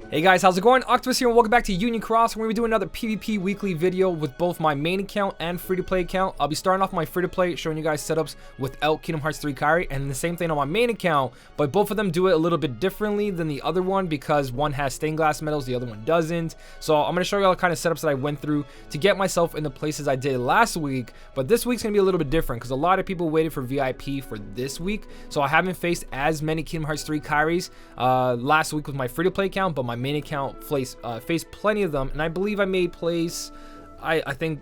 Hey guys, how's it going? Octopus here and welcome back to Union Cross. We're going to be doing another PvP weekly video with both my main account and free-to-play account. I'll be starting off my free-to-play, showing you guys setups without Kingdom Hearts 3 Kairi, and the same thing on my main account, but both of them do it a little bit differently than the other one because one has stained glass medals, the other one doesn't. So I'm going to show you all the kind of setups that I went through to get myself in the places I did last week, but this week's going to be a little bit different because a lot of people waited for VIP for this week, so I haven't faced as many Kingdom Hearts 3 Kairis last week with my free-to-play account, but my main account faced plenty of them, and I believe I made place, I think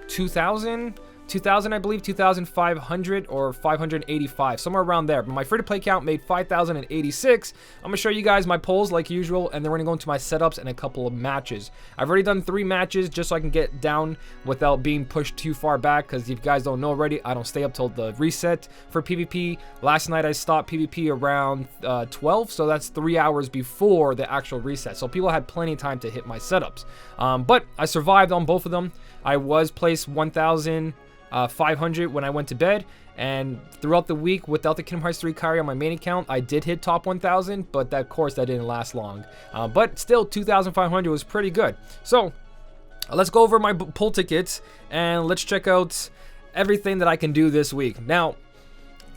2000 I believe, 2,500 or 585, somewhere around there. But my free-to-play account made 5,086. I'm gonna show you guys my polls like usual, and then we're gonna go into my setups and a couple of matches. I've already done 3 matches just so I can get down without being pushed too far back, because if you guys don't know already, I don't stay up till the reset for PvP. Last night I stopped PvP around 12, so that's 3 hours before the actual reset, so people had plenty of time to hit my setups. But I survived on both of them. I was placed 1,500 when I went to bed, and throughout the week without the Kingdom Hearts 3 Kairi on my main account, I did hit top 1,000, but of course that didn't last long. But still, 2,500 was pretty good. So let's go over my pull tickets and let's check out everything that I can do this week. Now,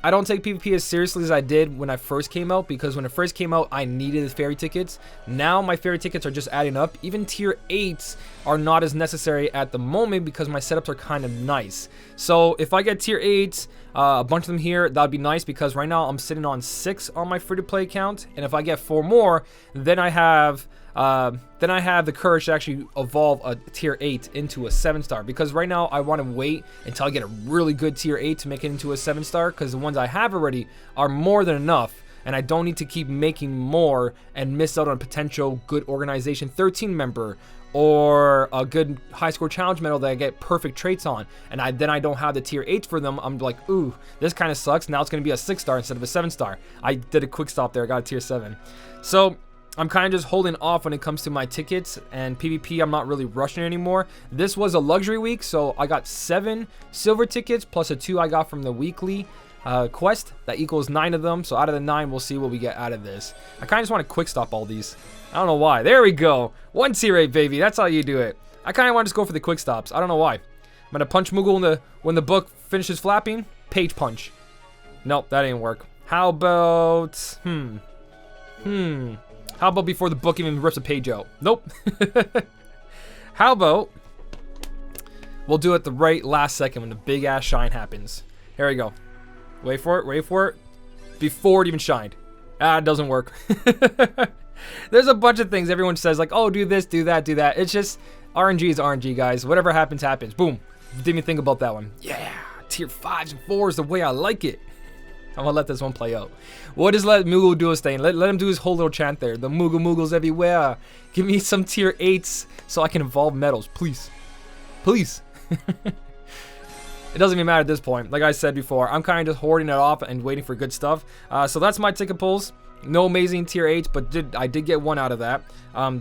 I don't take PvP as seriously as I did when I first came out, because when it first came out, I needed fairy tickets. Now my fairy tickets are just adding up. Even tier 8s are not as necessary at the moment because my setups are kind of nice. So if I get tier 8s, a bunch of them here, that would be nice, because right now I'm sitting on 6 on my free-to-play account, and if I get 4 more, then I have the courage to actually evolve a tier 8 into a 7-star, because right now I want to wait until I get a really good tier 8 to make it into a 7-star, because the ones I have already are more than enough, and I don't need to keep making more and miss out on a potential good organization 13 member or a good high score challenge medal that I get perfect traits on, and then I don't have the tier 8 for them. I'm like, ooh, this kind of sucks. Now it's going to be a 6-star instead of a 7-star. I did a quick stop there, I got a tier 7. So I'm kind of just holding off when it comes to my tickets, and PvP I'm not really rushing anymore. This was a luxury week, so I got 7 silver tickets plus a 2 I got from the weekly quest. That equals 9 of them, so out of the 9 we'll see what we get out of this. I kind of just want to quick stop all these. I don't know why. There we go. 1 tier 8, baby. That's how you do it. I kind of want to just go for the quick stops. I don't know why. I'm going to punch Moogle when the book finishes flapping. Page punch. Nope, that didn't work. How about... How about before the book even rips a page out? Nope. How about we'll do it the right last second when the big ass shine happens. Here we go. Wait for it, wait for it. Before it even shined. Ah, it doesn't work. There's a bunch of things everyone says, like, oh, do this, do that, do that. It's just RNG is RNG, guys. Whatever happens, happens. Boom. Didn't even think about that one. Yeah, tier 5s and 4s the way I like it. I'm gonna let this one play out. We'll just let Moogle do his thing. Let him do his whole little chant there. The Moogles everywhere. Give me some tier 8s so I can evolve medals, please. Please. It doesn't even matter at this point. Like I said before, I'm kind of just hoarding it off and waiting for good stuff. So that's my ticket pulls. No amazing tier 8s, but I did get 1 out of that.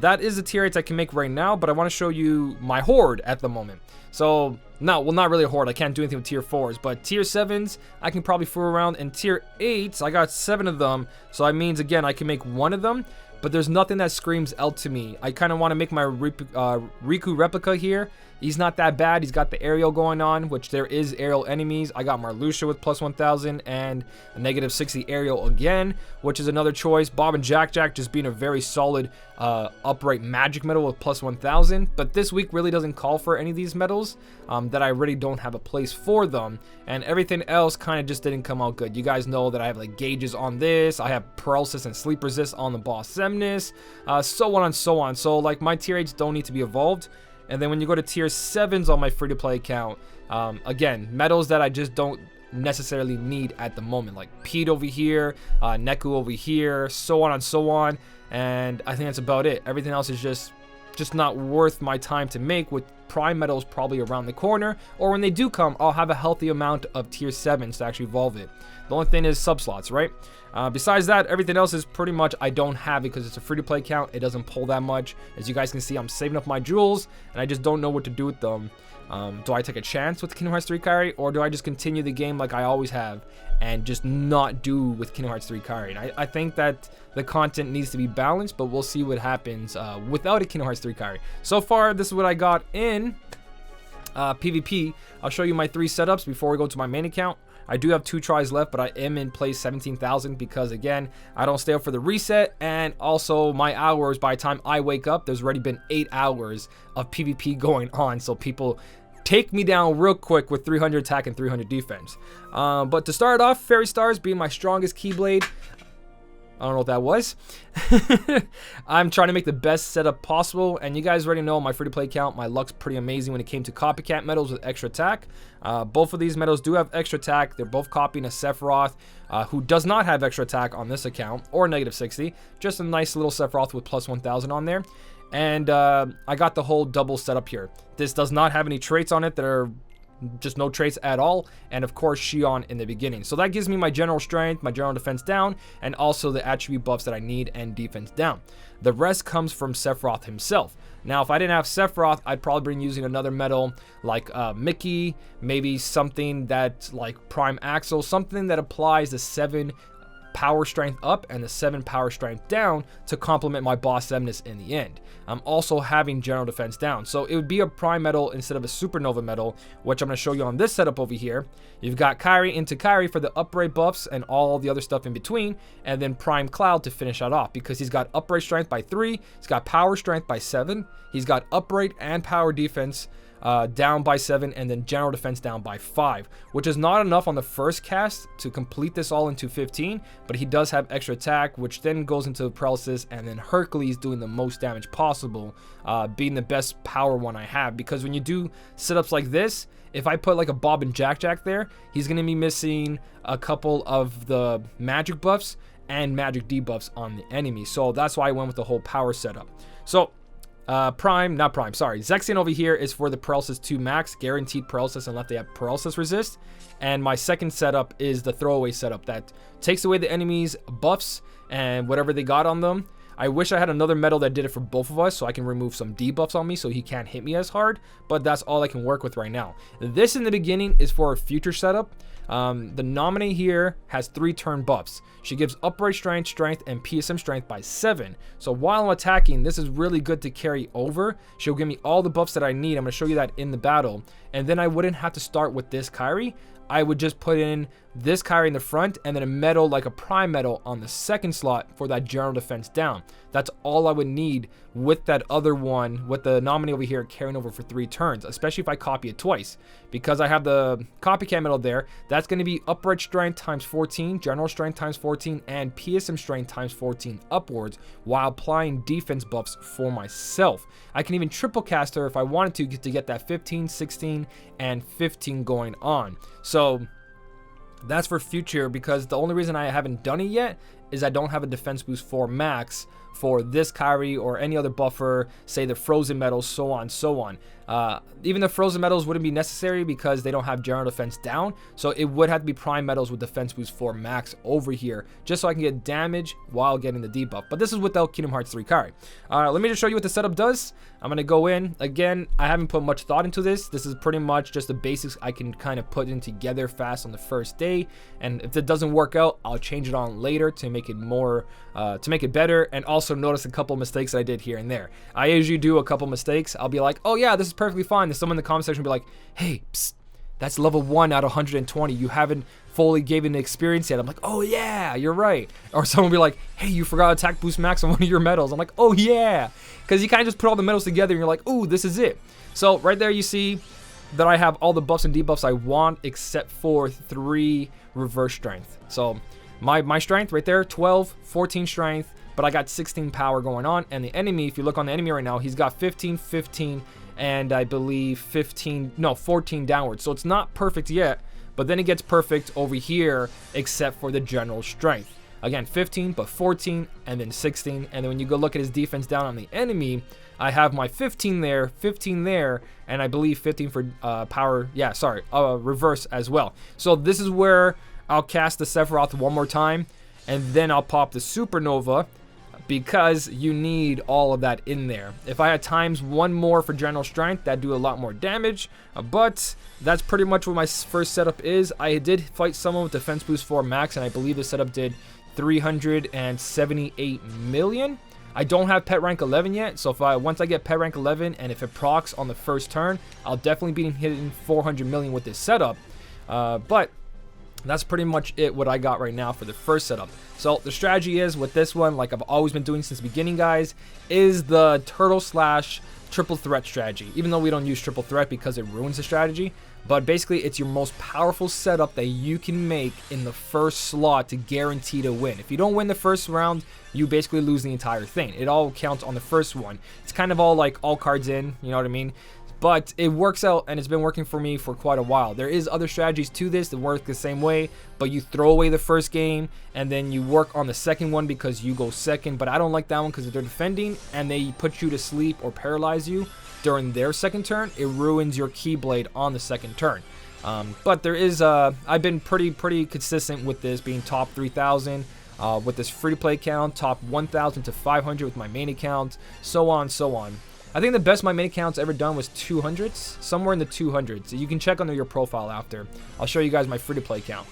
That is the tier 8s I can make right now, but I want to show you my horde at the moment. So, no, well, not really a horde. I can't do anything with tier 4s, but tier 7s, I can probably fool around. And tier 8s, I got 7 of them, so that means, again, I can make 1 of them, but there's nothing that screams out to me. I kind of want to make my Riku replica here. He's not that bad. He's got the aerial going on, which there is aerial enemies. I got Marluxia with plus 1,000 and a negative 60 aerial again, which is another choice. Bob and Jack just being a very solid upright magic medal with plus 1,000. But this week really doesn't call for any of these medals that I really don't have a place for them. And everything else kind of just didn't come out good. You guys know that I have like gauges on this. I have paralysis and sleep resist on the boss Semnis, so on and so on. So like my tier 8s don't need to be evolved. And then when you go to tier 7s on my free-to-play account, again, medals that I just don't necessarily need at the moment, like Pete over here, Neku over here, so on and so on. And I think that's about it. Everything else is just not worth my time to make with prime medals probably around the corner, or when they do come, I'll have a healthy amount of tier 7s to actually evolve it. The only thing is sub slots, right? Besides that, everything else is pretty much I don't have it because it's a free-to-play account. It doesn't pull that much. As you guys can see, I'm saving up my jewels, and I just don't know what to do with them. Do I take a chance with Kingdom Hearts 3 Kairi, or do I just continue the game like I always have and just not do with Kingdom Hearts 3 Kairi? And I think that the content needs to be balanced, but we'll see what happens without a Kingdom Hearts 3 Kairi. So far, this is what I got in PvP. I'll show you my 3 setups before we go to my main account. I do have 2 tries left, but I am in place 17,000 because, again, I don't stay up for the reset, and also my hours, by the time I wake up, there's already been 8 hours of PvP going on, so people take me down real quick with 300 attack and 300 defense. But to start off, Fairy Stars being my strongest Keyblade. I don't know what that was. I'm trying to make the best setup possible, and you guys already know on my free-to-play account, my luck's pretty amazing when it came to copycat medals with extra attack. Both of these medals do have extra attack. They're both copying a Sephiroth, who does not have extra attack on this account, or negative 60. Just a nice little Sephiroth with plus 1,000 on there. And I got the whole double setup here. This does not have any traits on it that are just no traits at all, and of course Shion in the beginning. So that gives me my general strength, my general defense down, and also the attribute buffs that I need and defense down. The rest comes from Sephiroth himself. Now, if I didn't have Sephiroth, I'd probably be using another medal like Mickey, maybe something that's like Prime Axel, something that applies the 7 power strength up and the 7 power strength down to complement my boss 7ness in the end. I'm also having general defense down, so it would be a prime medal instead of a supernova medal, which I'm going to show you on this setup over here. You've got Kairi into Kairi for the upgrade buffs and all the other stuff in between, and then Prime Cloud to finish that off because he's got upgrade strength by 3, he's got power strength by 7, he's got upgrade and power defense down by 7, and then general defense down by 5, which is not enough on the first cast to complete this all into 15, but he does have extra attack, which then goes into paralysis, and then Hercules doing the most damage possible, being the best power one I have, because when you do setups like this, if I put like a Bob and Jack there, he's going to be missing a couple of the magic buffs and magic debuffs on the enemy, so that's why I went with the whole power setup. So Zexion over here is for the paralysis 2 max, guaranteed paralysis unless they have paralysis resist. And my second setup is the throwaway setup that takes away the enemy's buffs and whatever they got on them. I wish I had another medal that did it for both of us so I can remove some debuffs on me so he can't hit me as hard, but that's all I can work with right now. This in the beginning is for a future setup. The nominee here has 3 turn buffs. She gives upgrade strength, and PSM strength by 7. So while I'm attacking, this is really good to carry over. She'll give me all the buffs that I need. I'm going to show you that in the battle. And then I wouldn't have to start with this Kairi. I would just put in this Kairi in the front and then a medal like a prime medal on the second slot for that general defense down. That's all I would need with that other one, with the nominee over here carrying over for 3 turns, especially if I copy it twice. Because I have the copycat medal there, that's going to be upgrade strength times 14, general strength times 14, and PSM strength times 14 upwards while applying defense buffs for myself. I can even triple cast her if I wanted to get that 15, 16, and 15 going on. So that's for future, because the only reason I haven't done it yet is I don't have a defense boost for max for this Kairi or any other buffer, say the frozen medals, so on, so on. Even the frozen medals wouldn't be necessary because they don't have general defense down, so it would have to be prime medals with defense boost for max over here, just so I can get damage while getting the debuff. But this is without Kingdom Hearts 3 Kairi. Let me just show you what the setup does. I'm going to go in. Again, I haven't put much thought into this. This is pretty much just the basics I can kind of put in together fast on the first day, and if it doesn't work out, I'll change it on later to make it more, to make it better. And also notice a couple mistakes that I did here and there. I usually do a couple mistakes. I'll be like, oh yeah, this is perfectly fine. Then someone in the comment section will be like, hey, psst, that's level 1 out of 120. You haven't fully given the experience yet. I'm like, oh yeah, you're right. Or someone will be like, hey, you forgot attack boost max on one of your medals. I'm like, oh yeah. Because you kind of just put all the medals together and you're like, ooh, this is it. So right there you see that I have all the buffs and debuffs I want except for 3 reverse strength. So my strength right there, 12, 14 strength, but I got 16 power going on. And the enemy, if you look on the enemy right now, he's got 15, 15, and I believe 14 downwards. So it's not perfect yet, but then it gets perfect over here except for the general strength. Again, 15, but 14, and then 16. And then when you go look at his defense down on the enemy, I have my 15 there, 15 there, and I believe 15 for power. Yeah, sorry, reverse as well. So this is where I'll cast the Sephiroth one more time, and then I'll pop the Supernova, because you need all of that in there. If I had times one more for general strength, that'd do a lot more damage, but that's pretty much what my first setup is. I did fight someone with defense boost 4 max, and I believe the setup did 378 million. I don't have pet rank 11 yet, so once I get pet rank 11, and if it procs on the first turn, I'll definitely be hitting 400 million with this setup. But that's pretty much what I got right now for the first setup. So the strategy is with this one, like I've always been doing since the beginning, guys, is the turtle slash triple threat strategy. Even though we don't use triple threat because it ruins the strategy, but basically it's your most powerful setup that you can make in the first slot to guarantee to win. If you don't win the first round, you basically lose the entire thing. It all counts on the first one. It's kind of all like all cards in, you know what I mean? But it works out, and it's been working for me for quite a while. There is other strategies to this that work the same way, but you throw away the first game, and then you work on the second one because you go second. But I don't like that one because if they're defending and they put you to sleep or paralyze you during their second turn, it ruins your Keyblade on the second turn. But there is, I've been pretty consistent with this being top 3,000. With this free-to-play account, top 1,000 to 500 with my main account, so on, so on. I think the best my main account's ever done was 200s, somewhere in the 200s. You can check under your profile after. I'll show you guys my free-to-play account.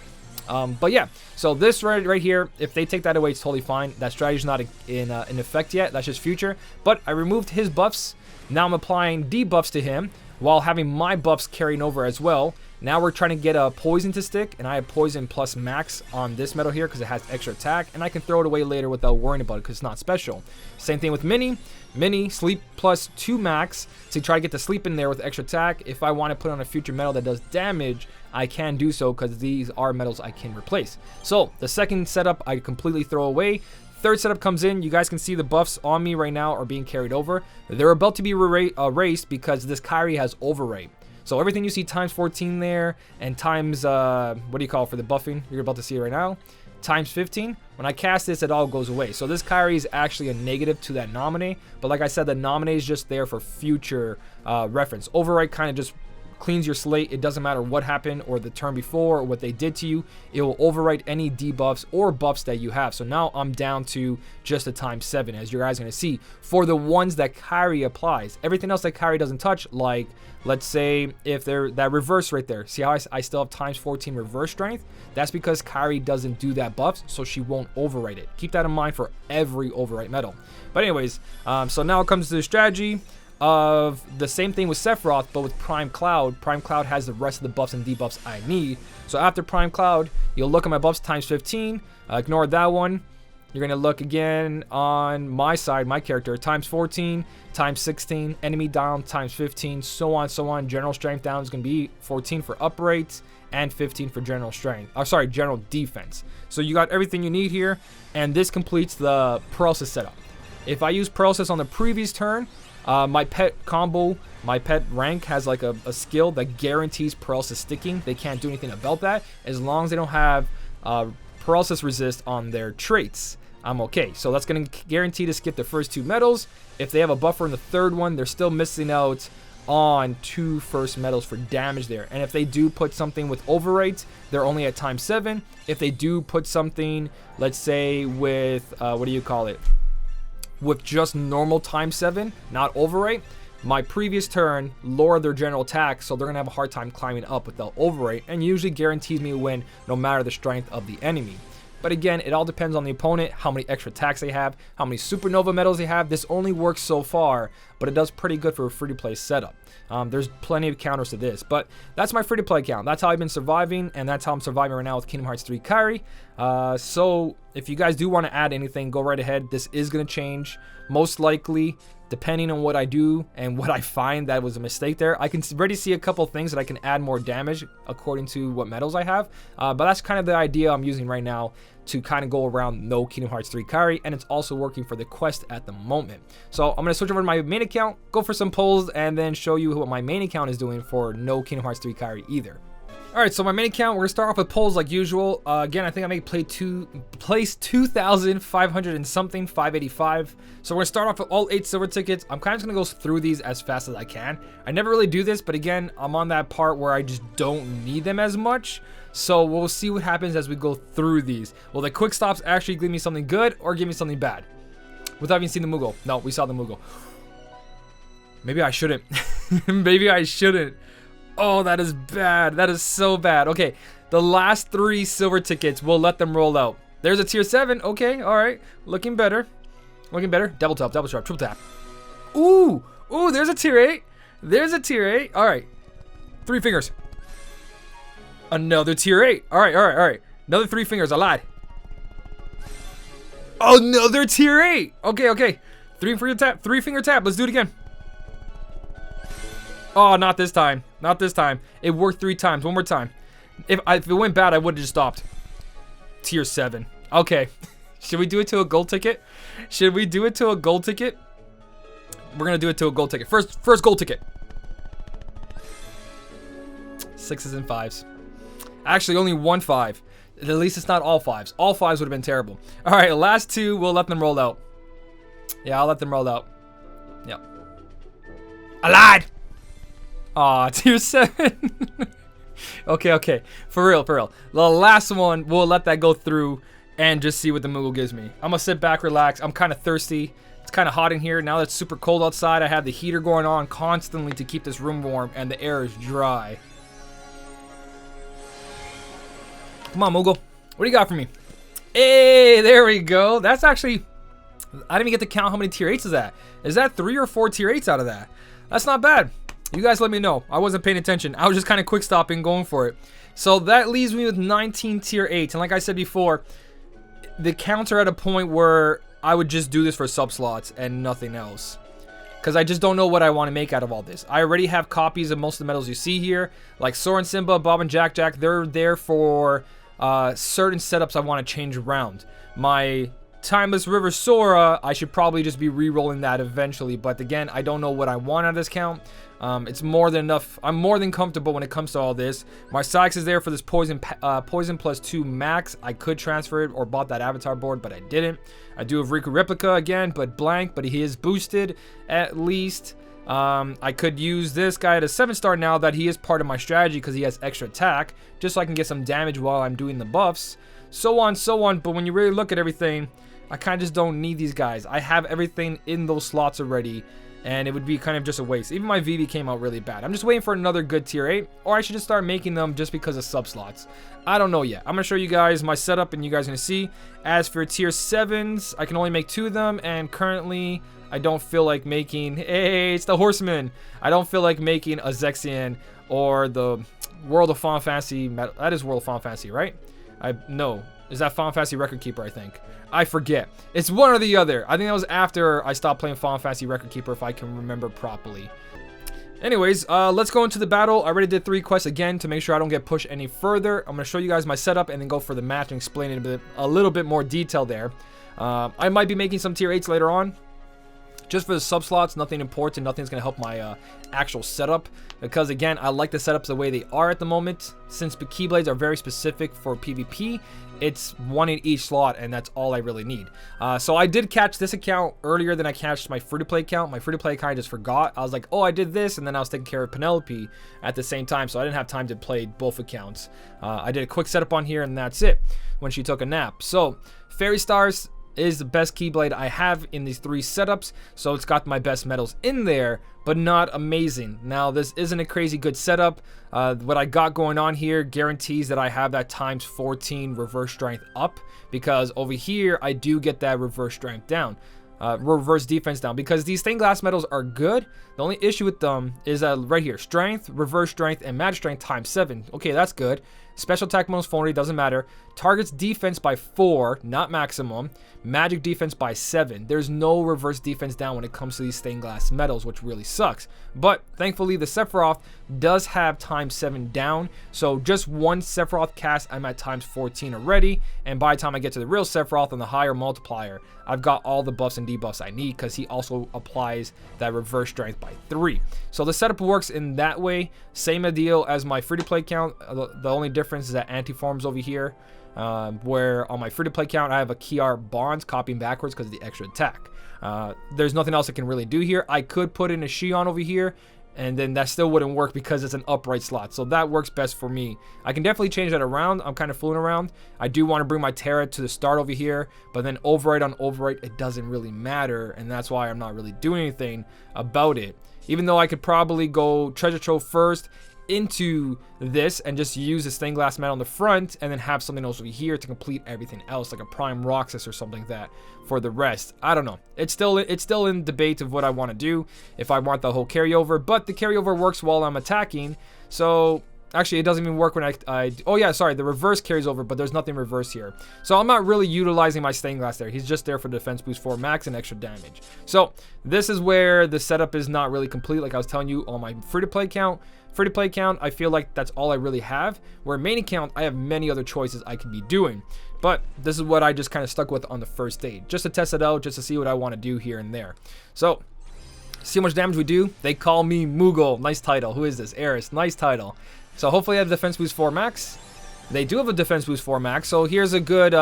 But yeah, so this right here, if they take that away, it's totally fine. That strategy's not in effect yet. That's just future. But I removed his buffs. Now I'm applying debuffs to him while having my buffs carrying over as well. Now we're trying to get a poison to stick, and I have poison plus max on this medal here because it has extra attack, and I can throw it away later without worrying about it because it's not special. Same thing with Mini, sleep plus 2 max to try to get the sleep in there with extra attack. If I want to put on a future medal that does damage, I can do so because these are medals I can replace. So the second setup I completely throw away. Third setup comes in. You guys can see the buffs on me right now are being carried over. They're about to be erased because this Kairi has overrate. So everything you see times 14 there and times, what do you call it for the buffing? You're about to see it right now. Times 15. When I cast this, it all goes away. So this Kairi is actually a negative to that nominee. But like I said, the nominee is just there for future reference. Override kind of just cleans your slate. It doesn't matter what happened or the turn before or what they did to you. It will overwrite any debuffs or buffs that you have. So now I'm down to just a times 7, as you guys are going to see, for the ones that Kairi applies. Everything else that Kairi doesn't touch, like let's say if they're that reverse right there. See how I still have times 14 reverse strength? That's because Kairi doesn't do that buff, so she won't overwrite it. Keep that in mind for every overwrite medal. But anyways, so now it comes to the strategy of the same thing with Sephiroth, but with Prime Cloud. Prime Cloud has the rest of the buffs and debuffs I need. So after Prime Cloud, you'll look at my buffs times 15. Ignore that one. You're going to look again on my side, my character, times 14, times 16, enemy down, times 15, so on, so on. General strength down is going to be 14 for uprates and 15 for general strength. Oh, sorry, general defense. So you got everything you need here, and this completes the paralysis setup. If I use paralysis on the previous turn, my pet combo, my pet rank has like a skill that guarantees paralysis sticking. They can't do anything about that as long as they don't have paralysis resist on their traits. I'm okay. So that's going to guarantee to skip the first 2 medals. If they have a buffer in the third one, they're still missing out on 2 first medals for damage there. And if they do put something with overrate, they're only at times 7. If they do put something, let's say with what do you call it, with just normal times 7, not overrate, my previous turn lowered their general attack, so they're gonna have a hard time climbing up without overrate, and usually guarantees me a win no matter the strength of the enemy. But again, it all depends on the opponent, how many extra attacks they have, how many supernova medals they have. This only works so far, but it does pretty good for a free-to-play setup. There's plenty of counters to this, but that's my free-to-play account. That's how I've been surviving, and that's how I'm surviving right now with Kingdom Hearts 3 Kairi. So if you guys do want to add anything, go right ahead. This is going to change, most likely, depending on what I do and what I find that was a mistake there. I can already see a couple things that I can add more damage according to what medals I have. But that's kind of the idea I'm using right now to kind of go around no Kingdom Hearts 3 Kairi, and it's also working for the quest at the moment. So I'm going to switch over to my main account, go for some polls, and then show you what my main account is doing for no Kingdom Hearts 3 Kairi either. Alright, so my main account, we're going to start off with polls like usual. Again, I think I made place 2,500 and something, 585. So we're going to start off with all 8 silver tickets. I'm kind of going to go through these as fast as I can. I never really do this, but again, I'm on that part where I just don't need them as much. So we'll see what happens as we go through these. Will the quick stops actually give me something good or give me something bad? Without even seeing the Moogle. No, we saw the Moogle. Maybe I shouldn't. Maybe I shouldn't. Oh, that is bad. That is so bad. Okay, the last 3 silver tickets, we'll let them roll out. There's a tier 7. Okay, all right. Looking better. Looking better. Double tap, double sharp, triple tap. Ooh, ooh, there's a tier 8. There's a tier 8. All right. 3 fingers. Another tier 8. All right, all right, all right. Another 3 fingers. I lied. Another tier 8. Okay, okay. 3 finger tap. 3 finger tap. Let's do it again. Oh, not this time. Not this time. It worked 3 times. One more time. If it went bad, I would have just stopped. Tier 7. Okay. Should we do it to a gold ticket? Should we do it to a gold ticket? We're going to do it to a gold ticket. First gold ticket. 6s and 5s. Actually, only 1 5. At least it's not all 5s. All 5s would have been terrible. All right, last 2. We'll let them roll out. Yeah, I'll let them roll out. Yep. I lied! Aw, tier 7. Okay, okay. For real, for real. The last one, we'll let that go through and just see what the Moogle gives me. I'm gonna sit back, relax. I'm kind of thirsty. It's kind of hot in here. Now that it's super cold outside, I have the heater going on constantly to keep this room warm, and the air is dry. Come on, Moogle. What do you got for me? Hey, there we go. That's actually... I didn't even get to count how many tier 8s is that. Is that 3 or 4 tier 8s out of that? That's not bad. You guys let me know. I wasn't paying attention. I was just kind of quick stopping, going for it. So that leaves me with 19 tier 8s. And like I said before, the counts are at a point where I would just do this for sub slots and nothing else. Because I just don't know what I want to make out of all this. I already have copies of most of the medals you see here. Like Sora and Simba, Bob and Jack Jack. They're there for certain setups I want to change around. My Timeless River Sora, I should probably just be re-rolling that eventually. But again, I don't know what I want out of this count. It's more than enough. I'm more than comfortable when it comes to all this. My Sykes is there for this poison plus 2 max. I could transfer it or bought that avatar board, but I didn't. I do have Riku Replica again, but blank, but he is boosted at least. I could use this guy at a 7-star now that he is part of my strategy because he has extra attack, just so I can get some damage while I'm doing the buffs. So on, so on. But when you really look at everything, I kind of just don't need these guys. I have everything in those slots already, and it would be kind of just a waste. Even my VV came out really bad. I'm just waiting for another good tier 8, or I should just start making them just because of sub slots. I don't know yet. I'm going to show you guys my setup, and you guys are going to see. As for tier 7s, I can only make 2 of them, and currently I don't feel like making... Hey, it's the Horseman! I don't feel like making a Zexian or the World of Final Fantasy... That is World of Final Fantasy, right? No. Is that Final Fantasy Record Keeper, I think. I forget. It's one or the other. I think that was after I stopped playing Final Fantasy Record Keeper, if I can remember properly. Anyways, let's go into the battle. I already did 3 quests again to make sure I don't get pushed any further. I'm going to show you guys my setup and then go for the match and explain it a little bit more detail there. I might be making some tier 8s later on. Just for the sub slots, nothing important, nothing's going to help my actual setup. Because again, I like the setups the way they are at the moment. Since the Keyblades are very specific for PvP, it's 1 in each slot, and that's all I really need. So I did catch this account earlier than I catched my free-to-play account. My free-to-play account I just forgot. I was like, oh, I did this, and then I was taking care of Penelope at the same time, so I didn't have time to play both accounts. I did a quick setup on here, and that's it when she took a nap. So, Fairy Stars is the best Keyblade I have in these 3 setups, so it's got my best medals in there, but not amazing. Now, this isn't a crazy good setup. What I got going on here guarantees that I have that times 14 reverse strength up, because over here, I do get that reverse strength down. Reverse defense down, because these stained glass medals are good. The only issue with them is right here, strength, reverse strength, and magic strength times 7. Okay, that's good. Special attack bonus 40 doesn't matter. Targets defense by 4, not maximum. Magic defense by 7. There's no reverse defense down when it comes to these stained glass metals, which really sucks. But thankfully, the Sephiroth does have times 7 down. So just one Sephiroth cast, I'm at times 14 already. And by the time I get to the real Sephiroth on the higher multiplier, I've got all the buffs and debuffs I need, because he also applies that reverse strength by 3. So the setup works in that way. Same deal as my free-to-play count. The only difference is that anti-forms over here. Where on my free-to-play count, I have a Kiar Bonds copying backwards because of the extra attack. There's nothing else I can really do here. I could put in a Shion over here, and then that still wouldn't work because it's an upright slot. So that works best for me. I can definitely change that around. I'm kind of fooling around. I do want to bring my Terra to the start over here, but then overwrite on overwrite, it doesn't really matter, and that's why I'm not really doing anything about it. Even though I could probably go Treasure Trove first into this and just use the stained glass metal on the front, and then have something else over here to complete everything else, like a Prime Roxas or something like that for the rest. I don't know. It's still in debate of what I want to do, if I want the whole carryover, but the carryover works while I'm attacking. So actually, it doesn't even work when I oh yeah, sorry, the reverse carries over, but there's nothing reverse here. So I'm not really utilizing my stained glass there. He's just there for defense boost 4 max and extra damage. So this is where the setup is not really complete, like I was telling you on my free-to-play count. Free-to-play count, I feel like that's all I really have. Where main account, I have many other choices I could be doing. But this is what I just kind of stuck with on the first day, just to test it out, just to see what I want to do here and there. So, see how much damage we do. They call me Moogle. Nice title. Who is this? Eris. Nice title. So hopefully I have defense boost 4 max. They do have a defense boost 4 max. So here's a good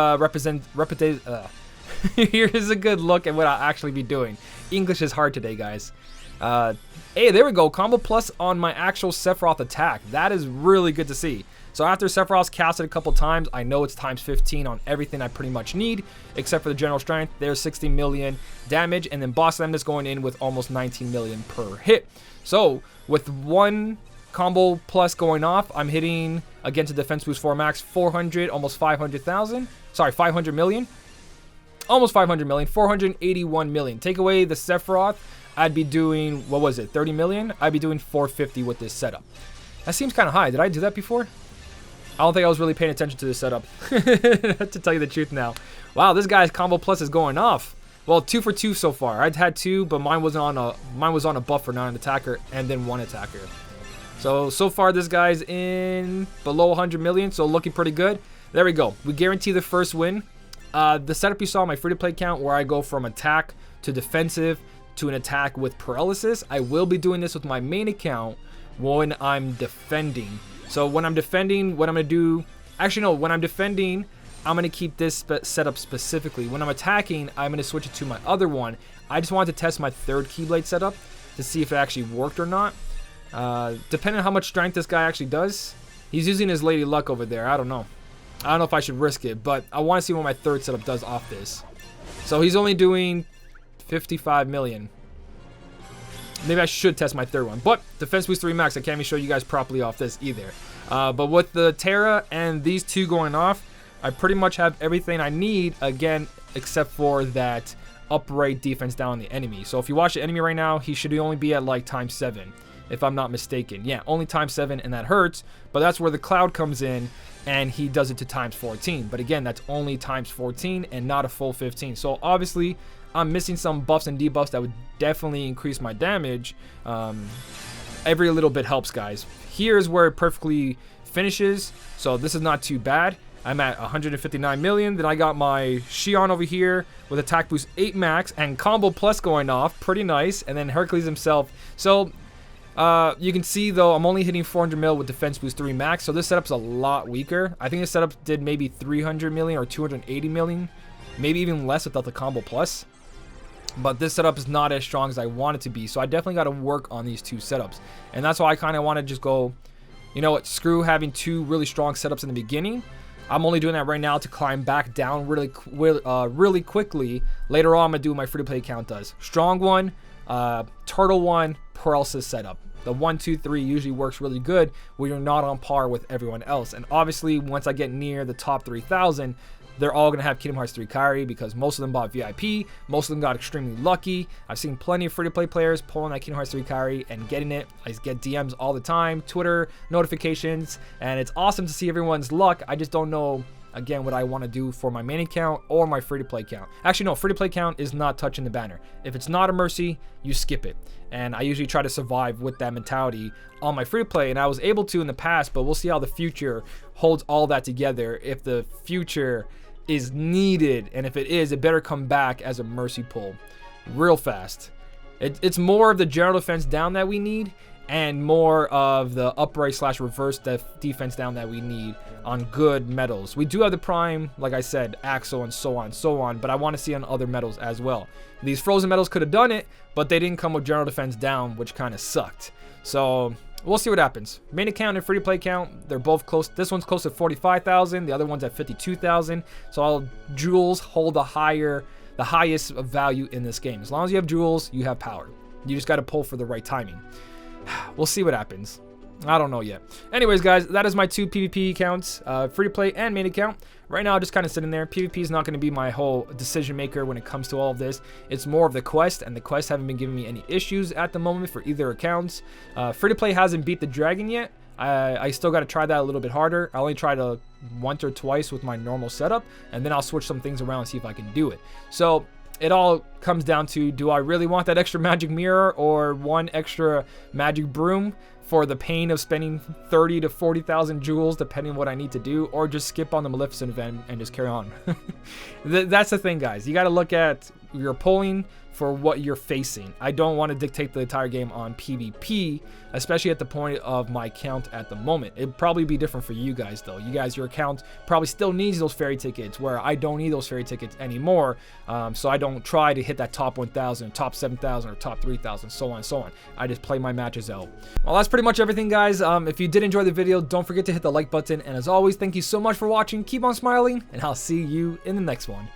here's a good look at what I'll actually be doing. English is hard today, guys. Hey, there we go. Combo plus on my actual Sephiroth attack. That is really good to see. So after Sephiroth's casted a couple times, I know it's times 15 on everything I pretty much need, except for the general strength. There's 60 million damage, and then Boss Lemnis going in with almost 19 million per hit. So with one combo plus going off, I'm hitting against a defense boost 4 max 400, almost 500,000. Sorry, 500 million. Almost 500 million, 481 million. Take away the Sephiroth, I'd be doing, what was it, 30 million? I'd be doing 450 with this setup. That seems kind of high. Did I do that before? I don't think I was really paying attention to this setup, to tell you the truth now. Wow, this guy's combo plus is going off. Well, 2 for 2 so far. I'd had 2, but mine was on a buffer, not an attacker, and then 1 attacker. So far this guy's in below 100 million, so looking pretty good. There we go. We guarantee the first win. The setup you saw on my free-to-play count, where I go from attack to defensive to an attack with paralysis, I will be doing this with my main account when I'm defending. So when I'm defending, what I'm going to do... Actually, no. When I'm defending, I'm going to keep this setup specifically. When I'm attacking, I'm going to switch it to my other one. I just wanted to test my third Keyblade setup to see if it actually worked or not. Depending on how much strength this guy actually does. He's using his Lady Luck over there. I don't know. I don't know if I should risk it, but I want to see what my third setup does off this. So he's only doing 55 million. Maybe I should test my third one. But defense boost 3 max, I can't even show you guys properly off this either. But with the Terra and these two going off, I pretty much have everything I need, again, except for that upright defense down on the enemy. So if you watch the enemy right now, he should only be at like times 7, if I'm not mistaken. Yeah, only times 7, and that hurts. But that's where the Cloud comes in, and he does it to times 14. But again, that's only times 14 and not a full 15. So obviously, I'm missing some buffs and debuffs that would definitely increase my damage. Every little bit helps, guys. Here's where it perfectly finishes. So this is not too bad. I'm at 159 million. Then I got my Shion over here with attack boost 8 max and combo plus going off. Pretty nice. And then Hercules himself. So you can see, though, I'm only hitting 400 mil with defense boost 3 max. So this setup's a lot weaker. I think this setup did maybe 300 million or 280 million. Maybe even less without the combo plus. But this setup is not as strong as I want it to be. So I definitely got to work on these two setups. And that's why I kind of want to just go, you know what, screw having two really strong setups in the beginning. I'm only doing that right now to climb back down really quickly. Later on, I'm going to do what my free-to-play account does. Strong one, turtle one, paralysis setup. The 1, 2, 3 usually works really good when you're not on par with everyone else. And obviously, once I get near the top 3,000, they're all going to have Kingdom Hearts 3 Kairi because most of them bought VIP. Most of them got extremely lucky. I've seen plenty of free-to-play players pulling that Kingdom Hearts 3 Kairi and getting it. I get DMs all the time, Twitter notifications, and it's awesome to see everyone's luck. I just don't know again, what I want to do for my main account or my free-to-play account. Actually, no, free-to-play account is not touching the banner. If it's not a mercy, you skip it. And I usually try to survive with that mentality on my free-to-play, and I was able to in the past, but we'll see how the future holds all that together. If the future is needed, and if it is, it better come back as a mercy pull real fast. It's more of the general defense down that we need, and more of the upright / reverse defense down that we need on good medals. We do have the prime, like I said, Axel and so on, but I want to see on other medals as well. These frozen medals could have done it, but they didn't come with general defense down, which kind of sucked. So we'll see what happens. Main account and free to play account, they're both close. This one's close to 45,000, the other one's at 52,000. So all jewels hold the highest value in this game. As long as you have jewels, you have power. You just got to pull for the right timing. We'll see what happens. I don't know yet. Anyways, guys, that is my 2 PvP accounts, free to play and main account. Right now, just kind of sitting there. PvP is not going to be my whole decision maker when it comes to all of this. It's more of the quest, and the quests haven't been giving me any issues at the moment for either accounts. Free to play hasn't beat the dragon yet. I still got to try that a little bit harder. I only tried once or twice with my normal setup, and then I'll switch some things around and see if I can do it. So it all comes down to, do I really want that extra magic mirror or one extra magic broom for the pain of spending 30 to 40,000 jewels, depending on what I need to do, or just skip on the Maleficent event and just carry on. That's the thing, guys. You got to look at your pulling for what you're facing. I don't want to dictate the entire game on PvP, especially at the point of my account at the moment. It'd probably be different for you guys, though. You guys, your account probably still needs those fairy tickets, where I don't need those fairy tickets anymore. So I don't try to hit that top 1,000, top 7,000, or top 3,000, so on and so on. I just play my matches out. Well, that's pretty much everything, guys. If you did enjoy the video, don't forget to hit the like button. And as always, thank you so much for watching. Keep on smiling, and I'll see you in the next one.